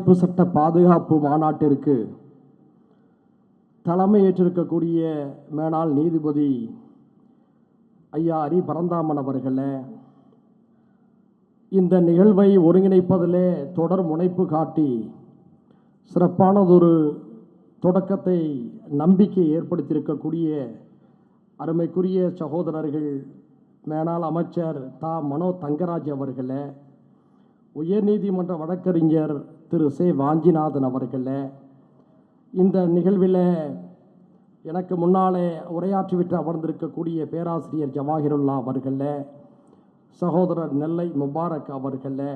அரசமைப்பு சட்ட பாதுகாப்பு மாநாட்டிற்கு தலைமையேற்றிருக்கக்கூடிய மேனாள் நீதிபதி ஐயா அரி பரந்தாமன் அவர்களே, இந்த நிகழ்வை ஒருங்கிணைப்பதிலே தொடர் முனைப்பு காட்டி சிறப்பானதொரு தொடக்கத்தை நம்பிக்கை ஏற்படுத்தியிருக்கக்கூடிய அருமைக்குரிய சகோதரர்கள் மேனாள் அமைச்சர் தா மனோ தங்கராஜ் அவர்களே, உயர்நீதிமன்ற வழக்கறிஞர் திரு சே வாஞ்சிநாதன் அவர்களே, இந்த நிகழ்வில் எனக்கு முன்னாலே உரையாற்றிவிட்டு அமர்ந்திருக்கக்கூடிய பேராசிரியர் ஜவாஹிருல்லா அவர்களே, சகோதரர் நெல்லை முபாரக் அவர்களே,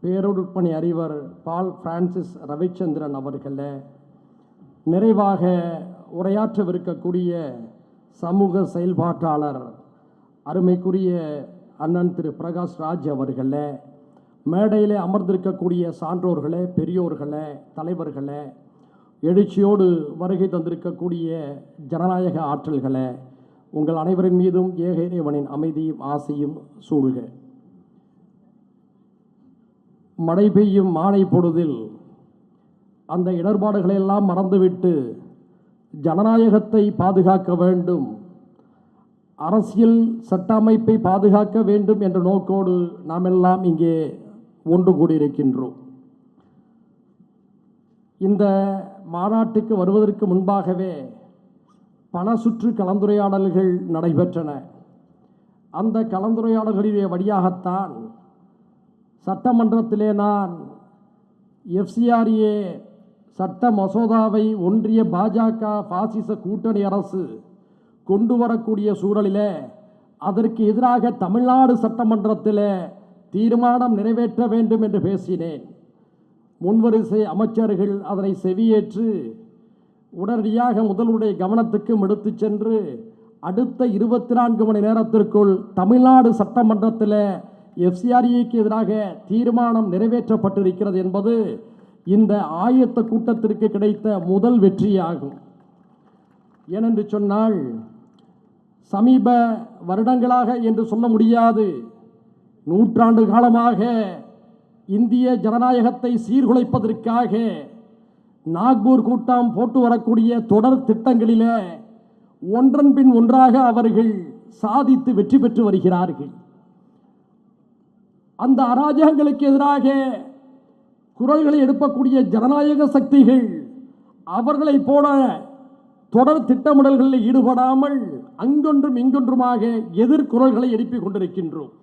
பேரொருட்பணி அறிவர் பால் பிரான்சிஸ் ரவிச்சந்திரன் அவர்களே, நிறைவாக உரையாற்றவிருக்கக்கூடிய சமூக செயல்பாட்டாளர் அருமைக்குரிய அண்ணன் திரு பிரகாஷ் ராஜ் அவர்களே, மேடையிலே அமர்ந்திருக்கக்கூடிய சான்றோர்களே, பெரியோர்களே, தலைவர்களே, எழுச்சியோடு வருகை தந்திருக்கக்கூடிய ஜனநாயக ஆற்றல்களே, உங்கள் அனைவரின் மீதும் ஏக இறைவனின் அமைதியும் ஆசையும் சூழ்க. மழை பெய்யும் மாலை பொழுதில் அந்த இடர்பாடுகளையெல்லாம் மறந்துவிட்டு ஜனநாயகத்தை பாதுகாக்க வேண்டும், அரசியல் சட்ட அமைப்பை பாதுகாக்க வேண்டும் என்ற நோக்கோடு நாம் எல்லாம் இங்கே ஒன்று கூடியிருக்கின்றோம். இந்த மாநாட்டுக்கு வருவதற்கு முன்பாகவே பல சுற்று கலந்துரையாடல்கள் நடைபெற்றன. அந்த கலந்துரையாடல்களிலே வழியாகத்தான் சட்டமன்றத்திலே நான் FCRA சட்ட மசோதாவை ஒன்றிய பாஜக பாசிச கூட்டணி அரசு கொண்டு வரக்கூடிய சூழலிலே அதற்கு எதிராக தமிழ்நாடு சட்டமன்றத்தில் தீர்மானம் நிறைவேற்ற வேண்டும் என்று பேசினேன். முன்வரிசை அமைச்சர்கள் அதனை செவியேற்று உடனடியாக முதல்வருடைய கவனத்துக்கும் எடுத்து சென்று அடுத்த 24 மணி நேரத்திற்குள் தமிழ்நாடு சட்டமன்றத்தில் FCRAக்கு எதிராக தீர்மானம் நிறைவேற்றப்பட்டிருக்கிறது என்பது இந்த ஆயத்த கூட்டத்திற்கு கிடைத்த முதல் வெற்றியாகும். ஏனென்று சொன்னால் சமீப வருடங்களாக என்று சொல்ல முடியாது, நூற்றாண்டு காலமாக இந்திய ஜனநாயகத்தை சீர்குலைப்பதற்காக நாக்பூர் கூட்டம் போட்டு வரக்கூடிய தொடர் திட்டங்களிலே ஒன்றன் பின் ஒன்றாக அவர்கள் சாதித்து வெற்றி பெற்று வருகிறார்கள். அந்த அராஜகங்களுக்கு எதிராக குரல்களை எழுப்பக்கூடிய ஜனநாயக சக்திகள் அவர்களைப் போல தொடர் திட்டமிடல்களில் ஈடுபடாமல் அங்கொன்றும் இங்கொன்றுமாக எதிர்குரல்களை எழுப்பிக் கொண்டிருக்கின்றோம்.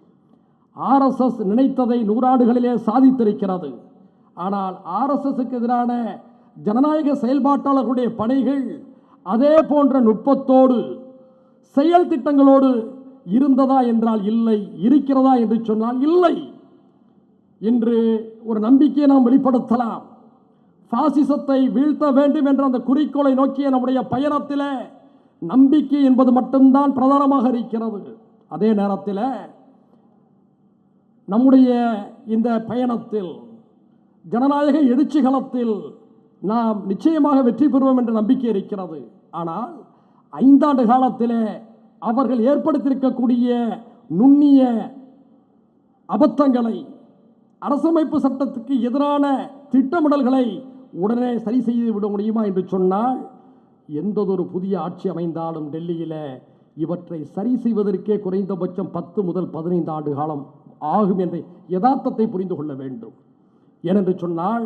RSS நினைத்ததை நூறாண்டுகளிலே சாதித்திருக்கிறது. ஆனால் RSSக்கு எதிரான ஜனநாயக செயல்பாட்டாளர்களுடைய பணிகள் அதே போன்ற நுட்பத்தோடு செயல் திட்டங்களோடு இருந்ததா என்றால் இல்லை, இருக்கிறதா என்று சொன்னால் இல்லை என்று ஒரு நம்பிக்கையை நாம் வெளிப்படுத்தலாம். பாசிசத்தை வீழ்த்த வேண்டும் என்ற அந்த குறிக்கோளை நோக்கிய நம்முடைய பயணத்தில் நம்பிக்கை என்பது மட்டும்தான் பிரதானமாக இருக்கிறது. அதே நேரத்தில் நம்முடைய இந்த பயணத்தில் ஜனநாயக எழுச்சி களத்தில் நாம் நிச்சயமாக வெற்றி பெறுவோம் என்ற நம்பிக்கை இருக்கிறது. ஆனால் 5 ஆண்டு காலத்தில் அவர்கள் ஏற்படுத்தியிருக்கக்கூடிய நுண்ணிய அபத்தங்களை, அரசமைப்பு சட்டத்துக்கு எதிரான திட்டமிடல்களை உடனே சரி செய்து விட முடியுமா என்று சொன்னால், எந்ததொரு புதிய ஆட்சி அமைந்தாலும் டெல்லியில் இவற்றை சரி செய்வதற்கே குறைந்தபட்சம் 10 முதல் 15 ஆண்டு காலம் ஆகும் என்ற யதார்த்தத்தை புரிந்து கொள்ள வேண்டும். ஏனென்று சொன்னால்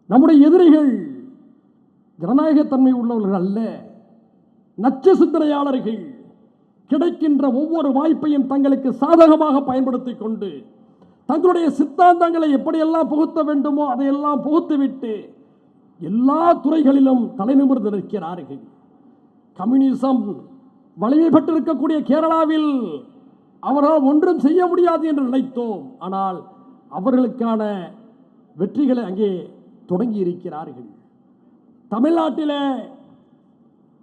நம்முடைய எதிரிகள் ஜனநாயகத்தன்மை உள்ளவர்கள் அல்ல, நச்சு சிந்தனையாளர்கள். கிடைக்கின்ற ஒவ்வொரு வாய்ப்பையும் தங்களுக்கு சாதகமாக பயன்படுத்திக் கொண்டு தங்களுடைய சித்தாந்தங்களை எப்படியெல்லாம் புகுத்த வேண்டுமோ அதையெல்லாம் புகுத்துவிட்டு எல்லா துறைகளிலும் தலைநிமிர்ந்து நிற்கிறார்கள். கம்யூனிசம் வலிமை பெற்றிருக்கக்கூடிய கேரளாவில் அவரால் ஒன்றும் செய்ய முடியாது என்று நினைத்தோம். ஆனால் அவர்களுக்கான வெற்றிகளை அங்கே தொடங்கி இருக்கிறார்கள். தமிழ்நாட்டில்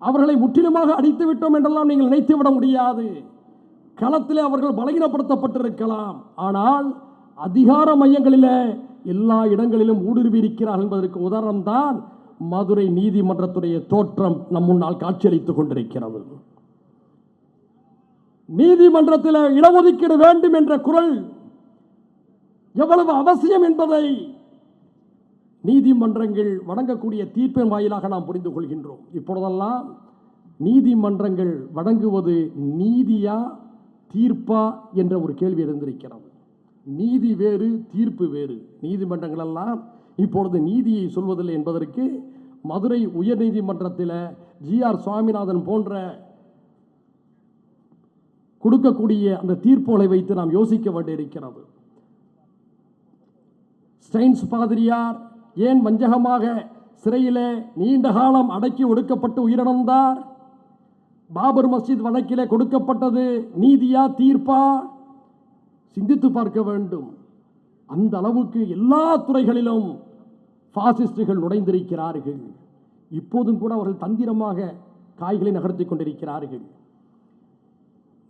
அவர்களை முற்றிலுமாக அடித்து விட்டோம் என்றெல்லாம் நீங்கள் நினைத்துவிட முடியாது. களத்தில் அவர்கள் பலகீனப்படுத்தப்பட்டிருக்கலாம், ஆனால் அதிகார மையங்களில் எல்லா இடங்களிலும் ஊடுருவி இருக்கிறார்கள் என்பதற்கு உதாரணம்தான் மதுரை நீதிமன்றத்துடைய தோற்றம் நம் முன்னால் காட்சியளித்துக் கொண்டிருக்கிறது. நீதிமன்றத்தில் இடஒதுக்கீடு வேண்டும் என்ற குரல் எவ்வளவு அவசியம் என்பதை நீதிமன்றங்கள் வழங்கக்கூடிய தீர்ப்பின் வாயிலாக நாம் புரிந்து கொள்கின்றோம். இப்பொழுதெல்லாம் நீதிமன்றங்கள் வழங்குவது நீதியா தீர்ப்பா என்ற ஒரு கேள்வி எழுந்திருக்கிறது. நீதி வேறு, தீர்ப்பு வேறு. நீதிமன்றங்கள் எல்லாம் இப்பொழுது நீதியை சொல்வதில்லை என்பதற்கு மதுரை உயர்நீதிமன்றத்தில் ஜி.ஆர். சுவாமிநாதன் போன்ற கொடுக்கக்கூடிய அந்த தீர்ப்புகளை வைத்து நாம் யோசிக்க வேண்டியிருக்கிறது. ஸ்டைன்ஸ் பாதிரியார் ஏன் வஞ்சகமாக சிறையிலே நீண்ட காலம் அடக்கி ஒடுக்கப்பட்டு உயிரிழந்தார்? பாபர் மஸ்ஜித் வழக்கிலே கொடுக்கப்பட்டது நீதியா தீர்ப்பா? சிந்தித்து பார்க்க வேண்டும். அந்த அளவுக்கு எல்லா துறைகளிலும் பாசிஸ்டுகள் நுழைந்திருக்கிறார்கள். இப்போதும் கூட அவர்கள் தந்திரமாக காய்களை நகர்த்தி கொண்டிருக்கிறார்கள்.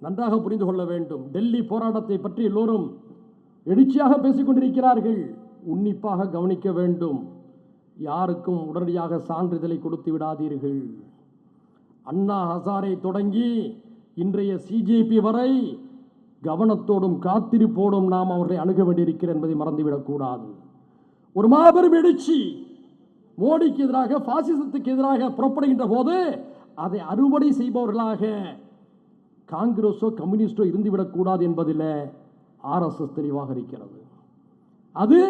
நன்றாக புரிந்து கொள்ள வேண்டும். டெல்லி போராட்டத்தை பற்றி எல்லோரும் எழுச்சியாக பேசிக் கொண்டிருக்கிறார்கள். உன்னிப்பாக கவனிக்க வேண்டும். யாருக்கும் உடனடியாக சான்றிதழை கொடுத்து விடாதீர்கள். அண்ணா ஹசாரே தொடங்கி இன்றைய சிஜேபி வரை கவனத்தோடும் காத்திருப்போடும் நாம் அவர்களை அணுக வேண்டியிருக்கிறது என்பதை மறந்துவிடக்கூடாது. ஒரு மாபெரும் எழுச்சி மோடிக்கு எதிராக, பாசிசத்துக்கு எதிராக புறப்படுகின்ற போது அதை அறுவடை செய்பவர்களாக காங்கிரஸோ கம்யூனிஸ்டோ இருந்துவிடக்கூடாது என்பதில் ஆர்எஸ்எஸ் தெளிவாக இருக்கிறது. அது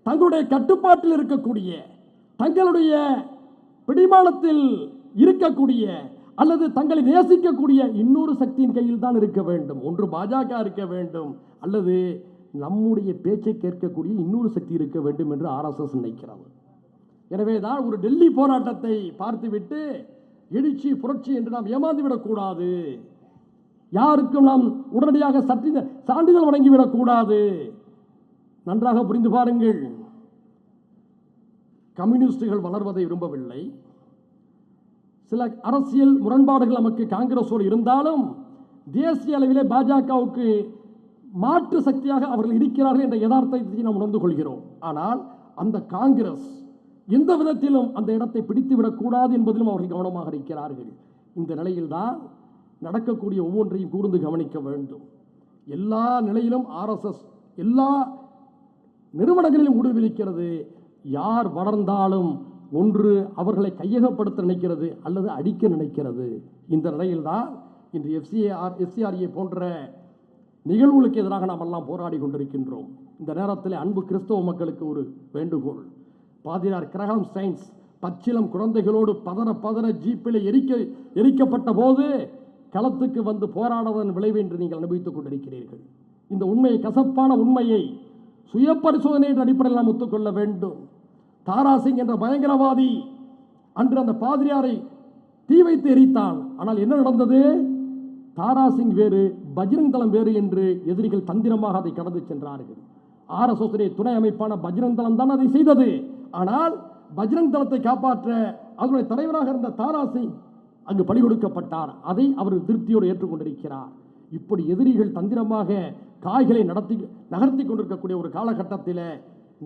தங்களுடைய கட்டுப்பாட்டில் இருக்கக்கூடிய, தங்களுடைய பிடிமானத்தில் இருக்கக்கூடிய அல்லது தங்களை நேசிக்கக்கூடிய இன்னொரு சக்தியின் கையில் தான் இருக்க வேண்டும். ஒன்று பாஜக இருக்க வேண்டும், அல்லது நம்முடைய பேச்சை கேட்கக்கூடிய இன்னொரு சக்தி இருக்க வேண்டும் என்று ஆர்எஸ்எஸ் நினைக்கிறது. எனவே தான் ஒரு டெல்லி போராட்டத்தை பார்த்துவிட்டு எழுச்சி புரட்சி என்று நாம் ஏமாந்துவிடக்கூடாது. யாருக்கும் நாம் உடனடியாக சான்றிதழ் வழங்கிவிடக்கூடாது. நன்றாக புரிந்து பாருங்கள். கம்யூனிஸ்டுகள் வளர்வதை விரும்பவில்லை. சில அரசியல் முரண்பாடுகள் நமக்கு காங்கிரஸோடு இருந்தாலும் தேசிய அளவிலே பாஜகவுக்கு மாற்று சக்தியாக அவர்கள் இருக்கிறார்கள் என்ற யதார்த்தத்தை நாம் உணர்ந்து கொள்கிறோம். ஆனால் அந்த காங்கிரஸ் எந்த விதத்திலும் அந்த இடத்தை பிடித்துவிடக்கூடாது என்பதிலும் அவர்கள் கவனமாக இருக்கிறார்கள். இந்த நிலையில்தான் நடக்கக்கூடிய ஒவ்வொன்றையும் கூர்ந்து கவனிக்க வேண்டும். எல்லா நிலையிலும் ஆர்எஸ்எஸ் எல்லா நிறுவனங்களிலும் ஊடுருவிருக்கிறது. யார் வளர்ந்தாலும் ஒன்று அவர்களை கையகப்படுத்த நினைக்கிறது அல்லது அடிக்க நினைக்கிறது. இந்த நிலையில்தான் இன்று எஃப்சிஆர்ஏ போன்ற நிகழ்வுகளுக்கு எதிராக நாம் எல்லாம் போராடி கொண்டிருக்கின்றோம். இந்த நேரத்தில் அன்பு கிறிஸ்தவ மக்களுக்கு ஒரு வேண்டுகோள். பாதிரியார் கிரஹாம் ஸ்டைன்ஸ் பச்சிலம் குழந்தைகளோடு பதற ஜீப்பில் எரிக்கப்பட்ட போது களத்துக்கு வந்து போராடுவதன் விளைவு என்று நீங்கள் அனுபவித்துக் கொண்டிருக்கிறீர்கள். இந்த உண்மையை, கசப்பான உண்மையை சுய பரிசோதனை என்ற அடிப்படையில் நாம் ஒத்துக்கொள்ள வேண்டும். தாராசிங் என்ற பயங்கரவாதி அன்று அந்த பாதிரியாரை தீ வைத்து எரித்தான். ஆனால் என்ன நடந்தது? தாராசிங் வேறு, பஜ்ரங் தளம் வேறு என்று எதிரிகள் தந்திரமாக அதை கடந்து சென்றார்கள். ஆர்எஸ்எஸ் துணை அமைப்பான பஜ்ரங் தளம் தான் அதை செய்தது. ஆனால் பஜ்ரங் தளத்தை காப்பாற்ற அதனுடைய தலைவராக இருந்த தாராசிங் அங்கு பலி கொடுக்கப்பட்டார். அதை அவர் திருப்தியோடு ஏற்றுக்கொண்டிருக்கிறார். இப்படி எதிரிகள் தந்திரமாக காய்களை நகர்த்தி கொண்டிருக்கக்கூடிய ஒரு காலகட்டத்தில்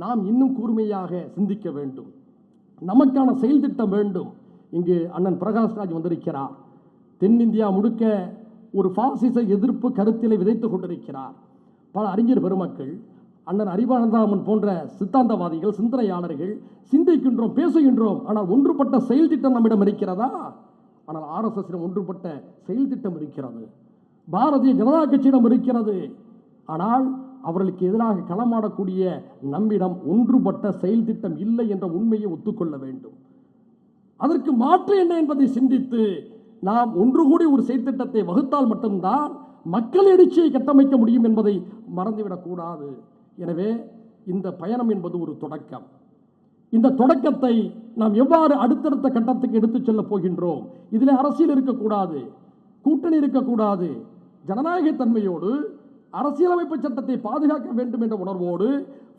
நாம் இன்னும் கூர்மையாக சிந்திக்க வேண்டும். நமக்கான செயல் திட்டம் வேண்டும். இங்கு அண்ணன் பிரகாஷ்ராஜ் வந்திருக்கிறார். தென்னிந்தியா முழுக்க ஒரு பாசிச எதிர்ப்பு கருத்திலை விதைத்துக் கொண்டிருக்கிறார். பல அறிஞர் பெருமக்கள், அண்ணன் அறிவானந்தாமன் போன்ற சித்தாந்தவாதிகள், சிந்தனையாளர்கள் சிந்திக்கின்றோம், பேசுகின்றோம். ஆனால் ஒன்றுபட்ட செயல் திட்டம் நம்மிடம் இருக்கிறதா? ஆனால் ஆர்எஸ்எஸ் ஒன்றுபட்ட செயல் திட்டம் இருக்கிறது. பாரதிய ஜனதா கட்சியிடம் இருக்கிறது. ஆனால் அவர்களுக்கு எதிராக களமாடக்கூடிய நம்மிடம் ஒன்றுபட்ட செயல் திட்டம் இல்லை என்ற உண்மையை ஒத்துக்கொள்ள வேண்டும். அதற்கு மாற்று என்ன என்பதை சிந்தித்து நாம் ஒன்று கூடி ஒரு செயல் திட்டத்தை வகுத்தால் மட்டும்தான் மக்கள் எழுச்சியை கட்டமைக்க முடியும் என்பதை மறந்துவிடக்கூடாது. எனவே இந்த பயணம் என்பது ஒரு தொடக்கம். இந்த தொடக்கத்தை நாம் எவ்வாறு அடுத்தடுத்த கட்டத்துக்கு எடுத்துச் செல்லப் போகின்றோம்? இதில் அரசியல் இருக்கக்கூடாது, கூட்டணி இருக்கக்கூடாது. ஜனநாயக தன்மையோடு அரசியலமைப்பு சட்டத்தை பாதுகாக்க வேண்டும் என்ற உணர்வோடு,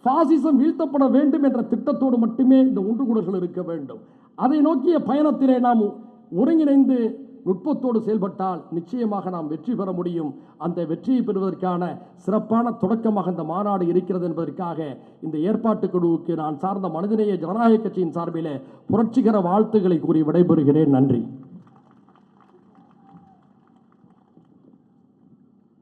பாசிசம் வீழ்த்தப்பட வேண்டும் என்ற திட்டத்தோடு மட்டுமே இந்த ஒன்றுகூடல்கள் இருக்க வேண்டும். அதை நோக்கிய பயணத்திலே நாம் ஒருங்கிணைந்து நுட்பத்தோடு செயல்பட்டால் நிச்சயமாக நாம் வெற்றி பெற முடியும். அந்த வெற்றியை பெறுவதற்கான சிறப்பான தொடக்கமாக இந்த மாநாடு இருக்கிறது என்பதற்காக இந்த ஏற்பாட்டு குழுவுக்கு நான் சார்ந்த மனிதநேய ஜனநாயக கட்சியின் சார்பில் புரட்சிகர வாழ்த்துக்களை கூறி விடைபெறுகிறேன். நன்றி.